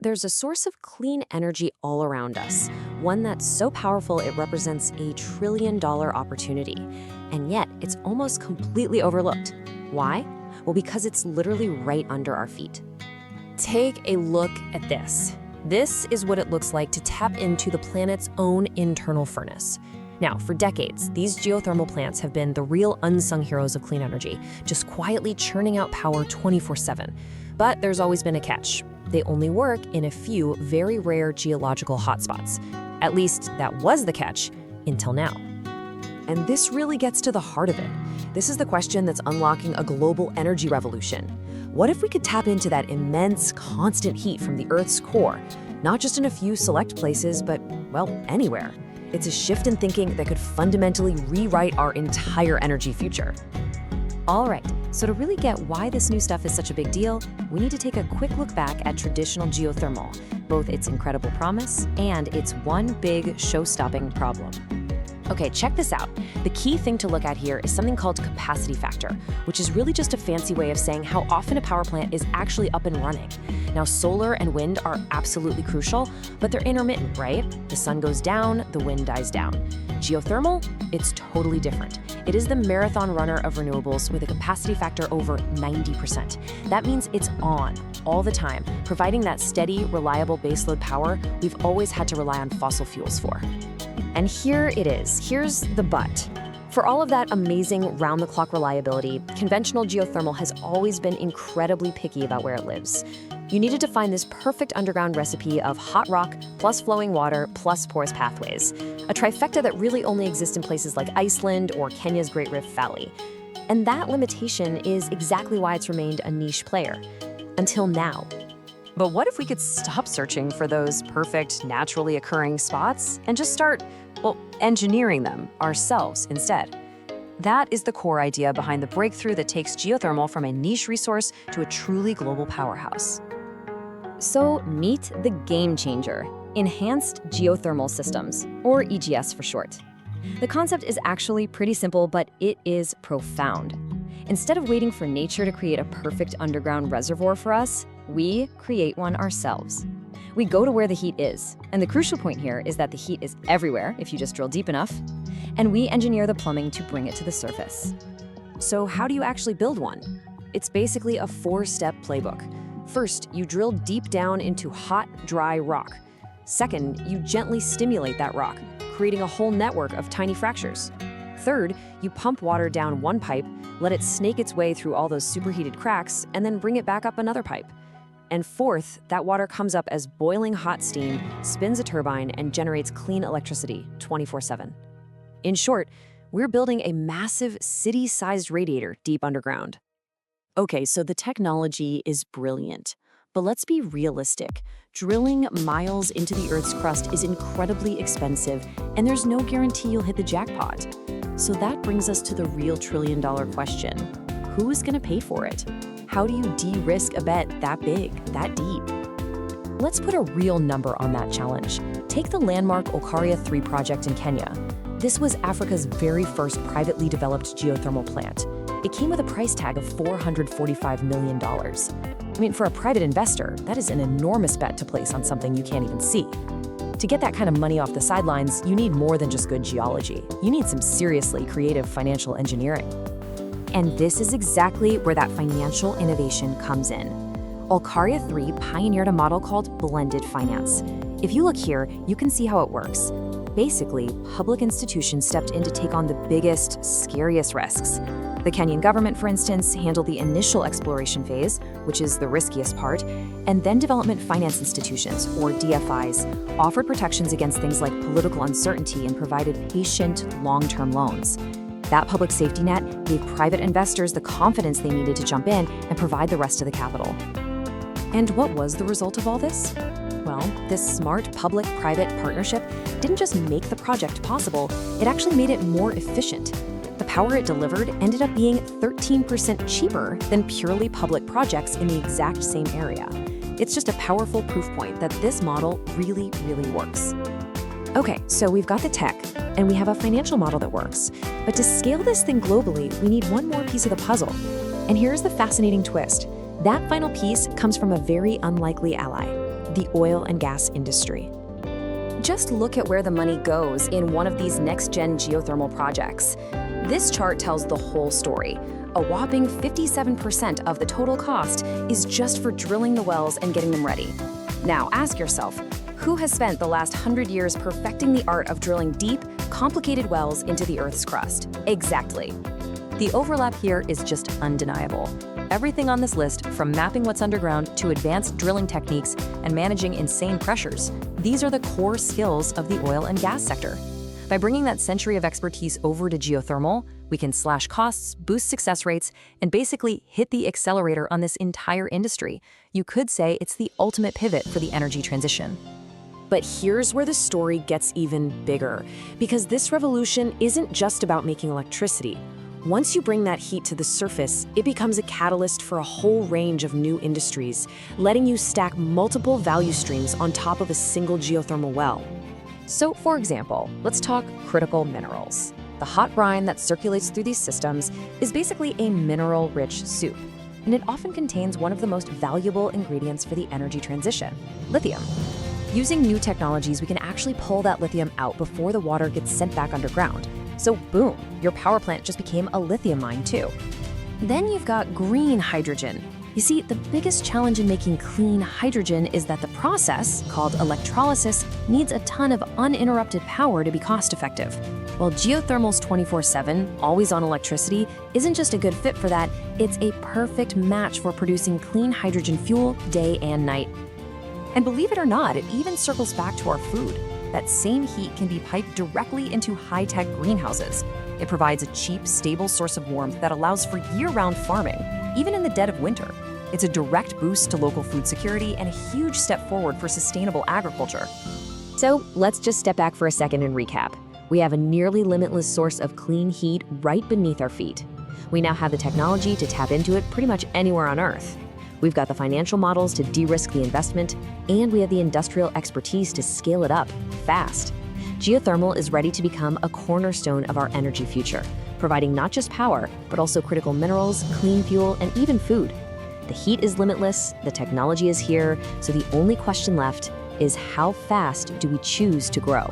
There's a source of clean energy all around us, one that's so powerful it represents a trillion-dollar opportunity. And yet, it's almost completely overlooked. Why? Well, because it's literally right under our feet. Take a look at this. This is what it looks like to tap into the planet's own internal furnace. Now, for decades, these geothermal plants have been the real unsung heroes of clean energy, just quietly churning out power 24/7. But there's always been a catch. They only work in a few very rare geological hotspots. At least that was the catch until now. And this really gets to the heart of it. This is the question that's unlocking a global energy revolution. What if we could tap into that immense, constant heat from the Earth's core, not just in a few select places, but, well, anywhere? It's a shift in thinking that could fundamentally rewrite our entire energy future. All right, so to really get why this new stuff is such a big deal, we need to take a quick look back at traditional geothermal, both its incredible promise and its one big show-stopping problem. Okay, check this out. The key thing to look at here is something called capacity factor, which is really just a fancy way of saying how often a power plant is actually up and running. Now, solar and wind are absolutely crucial, but they're intermittent, right? The sun goes down, the wind dies down. Geothermal, it's totally different. It is the marathon runner of renewables with a capacity factor over 90%. That means it's on all the time, providing that steady, reliable baseload power we've always had to rely on fossil fuels for. And here it is. Here's the but. For all of that amazing round-the-clock reliability, conventional geothermal has always been incredibly picky about where it lives. You needed to find this perfect underground recipe of hot rock plus flowing water plus porous pathways, a trifecta that really only exists in places like Iceland or Kenya's Great Rift Valley. And that limitation is exactly why it's remained a niche player, until now. But what if we could stop searching for those perfect, naturally occurring spots and just start, engineering them ourselves instead? That is the core idea behind the breakthrough that takes geothermal from a niche resource to a truly global powerhouse. So meet the game changer, Enhanced Geothermal Systems, or EGS for short. The concept is actually pretty simple, but it is profound. Instead of waiting for nature to create a perfect underground reservoir for us, we create one ourselves. We go to where the heat is, and the crucial point here is that the heat is everywhere if you just drill deep enough, and we engineer the plumbing to bring it to the surface. So how do you actually build one? It's basically a 4-step playbook. First, you drill deep down into hot, dry rock. Second, you gently stimulate that rock, creating a whole network of tiny fractures. Third, you pump water down one pipe, let it snake its way through all those superheated cracks, and then bring it back up another pipe. And fourth, that water comes up as boiling hot steam, spins a turbine, and generates clean electricity 24/7. In short, we're building a massive city-sized radiator deep underground. Okay, so the technology is brilliant. But let's be realistic. Drilling miles into the Earth's crust is incredibly expensive, and there's no guarantee you'll hit the jackpot. So that brings us to the real trillion-dollar question. Who is going to pay for it? How do you de-risk a bet that big, that deep? Let's put a real number on that challenge. Take the landmark Olkaria 3 project in Kenya. This was Africa's very first privately developed geothermal plant. It came with a price tag of $445 million. For a private investor, that is an enormous bet to place on something you can't even see. To get that kind of money off the sidelines, you need more than just good geology. You need some seriously creative financial engineering. And this is exactly where that financial innovation comes in. Olkaria 3 pioneered a model called blended finance. If you look here, you can see how it works. Basically, public institutions stepped in to take on the biggest, scariest risks. The Kenyan government, for instance, handled the initial exploration phase, which is the riskiest part, and then development finance institutions, or DFIs, offered protections against things like political uncertainty and provided patient, long-term loans. That public safety net gave private investors the confidence they needed to jump in and provide the rest of the capital. And what was the result of all this? Well, this smart public-private partnership didn't just make the project possible, it actually made it more efficient. The power it delivered ended up being 13% cheaper than purely public projects in the exact same area. It's just a powerful proof point that this model really, really works. Okay, so we've got the tech, and we have a financial model that works. But to scale this thing globally, we need one more piece of the puzzle. And here's the fascinating twist. That final piece comes from a very unlikely ally, the oil and gas industry. Just look at where the money goes in one of these next-gen geothermal projects. This chart tells the whole story. A whopping 57% of the total cost is just for drilling the wells and getting them ready. Now ask yourself, who has spent the last 100 years perfecting the art of drilling deep, complicated wells into the Earth's crust? Exactly. The overlap here is just undeniable. Everything on this list, from mapping what's underground to advanced drilling techniques and managing insane pressures, these are the core skills of the oil and gas sector. By bringing that century of expertise over to geothermal, we can slash costs, boost success rates, and basically hit the accelerator on this entire industry. You could say it's the ultimate pivot for the energy transition. But here's where the story gets even bigger, because this revolution isn't just about making electricity. Once you bring that heat to the surface, it becomes a catalyst for a whole range of new industries, letting you stack multiple value streams on top of a single geothermal well. So, for example, let's talk critical minerals. The hot brine that circulates through these systems is basically a mineral-rich soup, and it often contains one of the most valuable ingredients for the energy transition, lithium. Using new technologies, we can actually pull that lithium out before the water gets sent back underground. So boom, your power plant just became a lithium mine too. Then you've got green hydrogen. You see, the biggest challenge in making clean hydrogen is that the process, called electrolysis, needs a ton of uninterrupted power to be cost-effective. While geothermal's 24/7, always-on electricity isn't just a good fit for that, it's a perfect match for producing clean hydrogen fuel day and night. And believe it or not, it even circles back to our food. That same heat can be piped directly into high-tech greenhouses. It provides a cheap, stable source of warmth that allows for year-round farming, even in the dead of winter. It's a direct boost to local food security and a huge step forward for sustainable agriculture. So let's just step back for a second and recap. We have a nearly limitless source of clean heat right beneath our feet. We now have the technology to tap into it pretty much anywhere on Earth. We've got the financial models to de-risk the investment, and we have the industrial expertise to scale it up fast. Geothermal is ready to become a cornerstone of our energy future, providing not just power, but also critical minerals, clean fuel, and even food. The heat is limitless, the technology is here, so the only question left is how fast do we choose to grow?